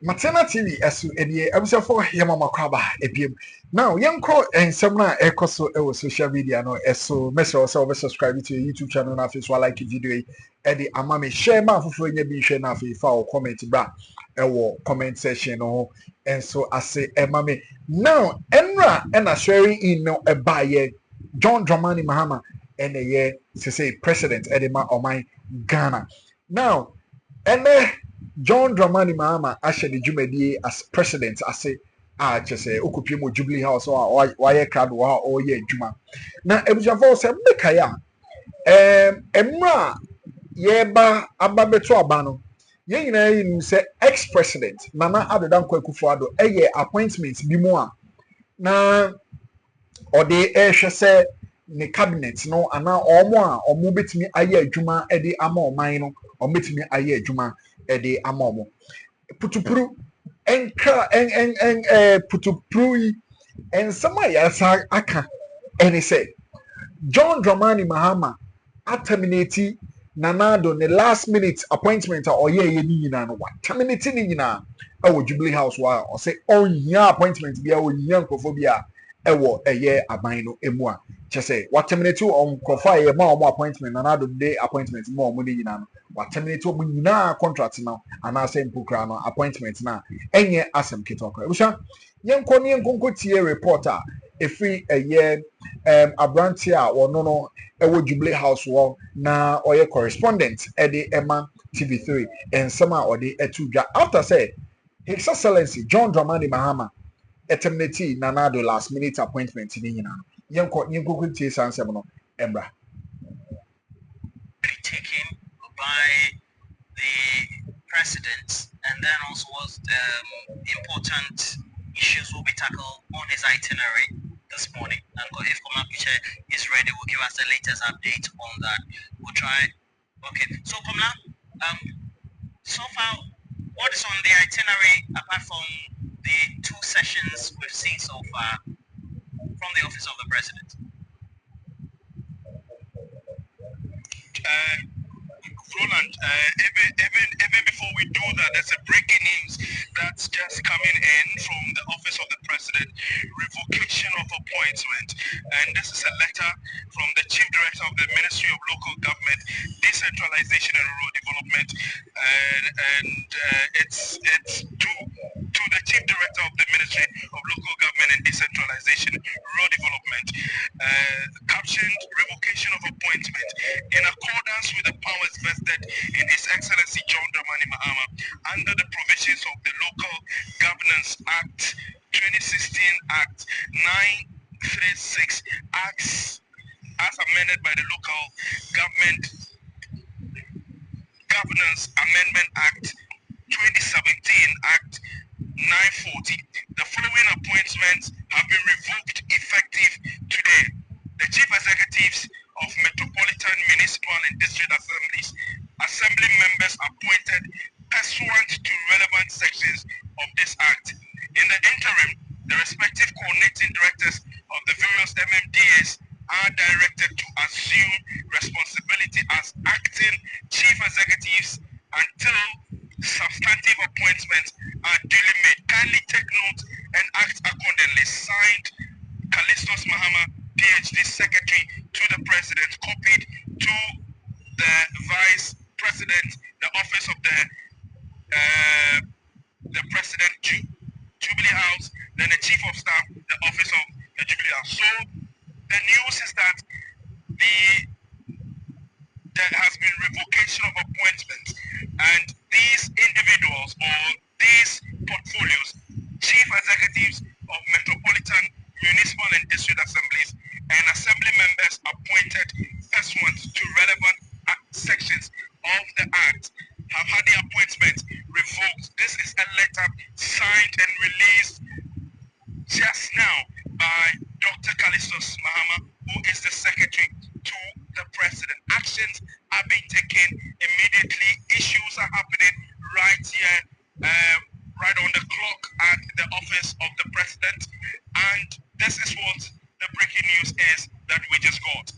Matena TV esu edie abusafo yema makwaba ebiem. Now yenko ensem na ekoso e social media no eso make sure say subscribe to your YouTube channel na face like video yi e de ama me share ma foforo nya bi hwe na fe fa o comment bra e wo comment section no enso ase e ma me. Now enra e na sharing in no e ba ye John Dramani Mahama and ye say president e de ma oman Ghana. Now ene John Dramani Mahama ahyɛ ne dwumadie as president ase a kyerɛ sɛ okopie mu Jubilee House a wayɛ crowd wɔ a ɔreyɛ adwuma na ebusuafo sɛ mmeka ya mmerɛ a yɛreba aba bɛto aba no yɛn nyinaa yi nim sɛ ex-president Nana Addo Dankwa Akufo-Addo ɛyɛ appointment bi mu a na ɔde ɛrehwɛ sɛ ne cabinet no anaa ɔmo betumi ayɛ adwuma de ama ɔman no ɔmo betumi ayɛ adwuma de ama ɔmo putupuru nkra putupuru yi nsɛm a yɛasa aka ɛne sɛ John Dramani Mahama terminate Nana Addo ne last minute appointment a ɔyɛ yɛ ne nyinaa no terminate ne nyinaa ɛwɔ Jubilee House wa ɔsɛ ɔnyia appointment bi a ɔnyia nkurɔfoɔ bi a ɛwɔ ɛyɛ aban no emu a kyɛ sɛ waterminate nkurɔfoɔ a yɛ ma ɔmo appointment Nana Addo de appointment ma ɔmo ne nyinaa no waterminate ɔmo nyinaa contract no anaasɛ mpokura no appointment na ɛnyɛ asɛm ketewa koraa ebusua yɛnkɔ ne yɛnkɔ tie report a efiri ɛyɛ aberante a wɔno no ɛwɔ Jubilee House wɔ na ɔyɛ correspondent ɛde ɛma TV3 nsɛm a ɔde ɛto dwa after sɛ His Excellency John Dramani Mahama terminate Nana Addo last minute appointment ni nyina no yenko tie sansem no embra taken by the president, and then also was important issues will be tackled on his itinerary this morning. And if Komla is ready, we'll give us the latest update on that. We'll try. Okay, so Komla, so far, what is on the itinerary apart from the 2 sessions we've seen so far from the office of the president? Roland, even before we do that, there's a breaking news that's just coming in from the office of the president, revocation of appointment. And this is a letter from the chief director of the Ministry of Local Government, Decentralization and Rural Development, and it's to the chief director of the Ministry of Local Government and Decentralization, Rural Development, captioned revocation of appointment in accordance with the powers vested in His Excellency John Dramani Mahama under the provisions of the Local Governance Act 2016 Act 936 Acts as amended by the Local Government Governance Amendment Act 2017 Act 940. The following appointments have been revoked effective today. The chief executives of Metropolitan, Municipal and District Assemblies, assembly members appointed pursuant to relevant sections of this Act. In the interim, the respective coordinating directors of the various MMDAs are directed to assume responsibility as acting chief executives until substantive appointments are duly made. Kindly take note and act accordingly. Signed, Callistus Mahama, PhD Secretary to the President, copied to the Vice President, the Office of the President, Jubilee House, then the Chief of Staff, the Office of the Jubilee House. So the news is that there has been revocation of appointments, and these individuals or these portfolios, chief executives of metropolitan, municipal and district assemblies and assembly members appointed pursuant to relevant sections of the Act have had their appointment revoked. This is a letter signed and released just now by Dr. Callistus Mahama, who is the secretary to the president. Actions are being taken immediately. Issues are happening right here, right on the clock at the office of the president. And this is what the breaking news is that we just got.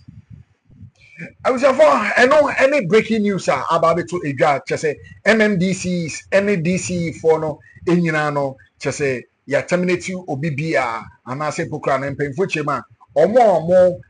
I was for any breaking news about it to a judge. Just say MMDCs any DC for no enyina no kyese ya terminate obi bia anase pokra na mpemfo chema omo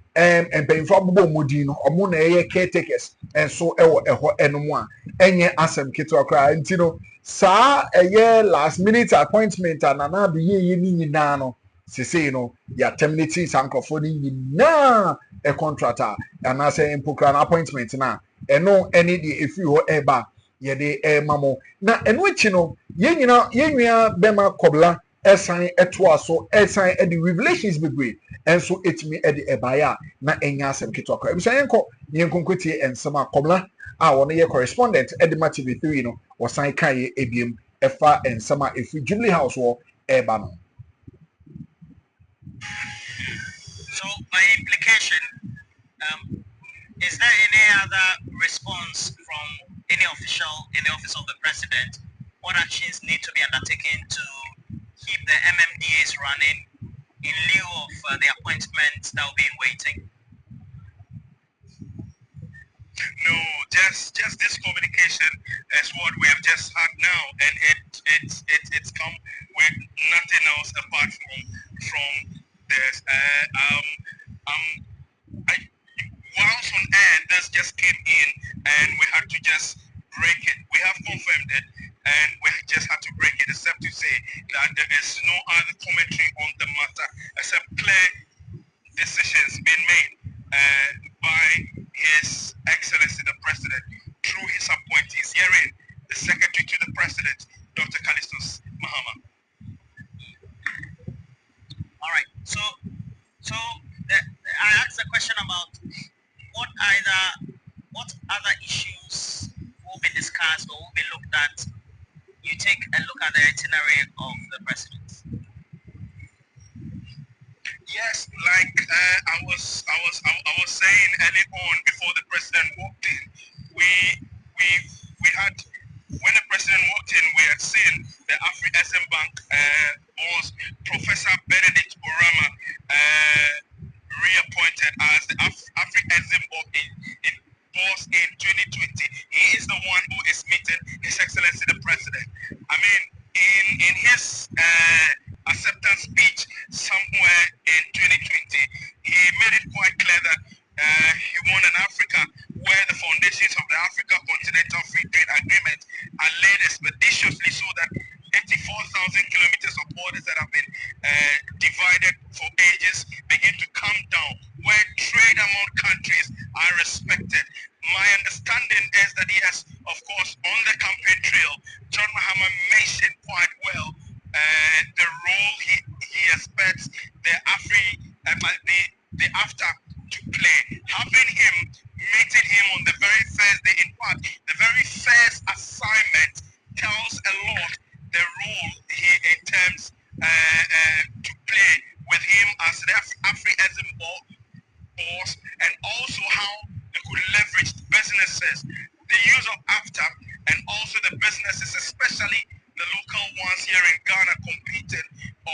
mpemfo abobo modin no omo na eye caretakers enso ewo eho enomo a enye asem keto akra ntino saa eye last minute appointment anana be ye ni nyina no sese no ya terminate sankofo ni nyina e contractor anase mpokra na appointment na eno any the efi ho eba ye de mamo na eno echi no yenua bema kobla esan eto aso esan e the revelations bebre enso etimi e de ebaya na enya asem keto akwa ebisa yenkonkotie ensema kobla a wono ye correspondent e de ma TV3 no wosan kan ye ebiem efa ensema efi Jubilee House wo eba no. So by implication, is there any other response from any official in the office of the president? What actions need to be undertaken to keep the MMDAs running in lieu of the appointments that will be in waiting? No, just this communication is what we have just had now, and it's come with nothing else apart from this. Whilst on air, this just came in, and we had to just break it. We have confirmed it, and we just had to break it, except to say that there is no other commentary on the matter except clear decisions being made by His Excellency the President through his appointees, herein the Secretary to the President, Dr. Callistus Mahama. All right. So I asked a question about what other issues will be discussed or will be looked at. You take a look at the itinerary of the president. Yes, like I was saying early on before the president walked in, we had when the president walked in, we had seen the Afri-SM Bank boss, Professor Benedict Orama, reappointed as the Afri-SM boss in 2020. He is the one who is meeting His Excellency the President. I mean, in his acceptance speech somewhere in 2020, he made it quite clear that he won an Africa where the foundations of the Africa Continental Free Trade Agreement are laid expeditiously so that 84,000 kilometers of borders that have been divided for ages begin to come down, where trade among countries are respected. My understanding is that yes, of course, on the campaign trail, John Mahama mentioned quite well the role he expects the AFTA to play. Having him, meeting him on the very first day, in fact, the very first assignment tells a lot the role he intends to play with him as the Afri-SM boss, and also how they could leverage businesses, the use of AFTA, and also the businesses, especially the local ones here in Ghana, competing or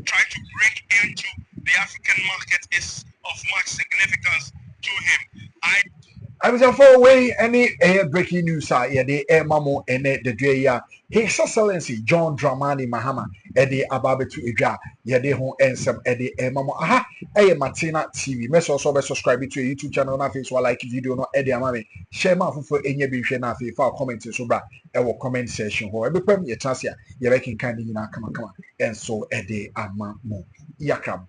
try to break into the African market is of much significance to him. I was for way any breaking news yeah the mamo and the day His Excellency John Dramani Mahama Eddie Ababetu Edra Yede Hon Ensem Eddie Mamo aha Martina TV meso also subscribe to your YouTube channel na face like video no Eddie Amame share ma for enye bi hwe na fe fa comment so bra e wo comment section ho e be pam ye chance ya ye be kin kan ni na kama and so Eddie Amamo yakam.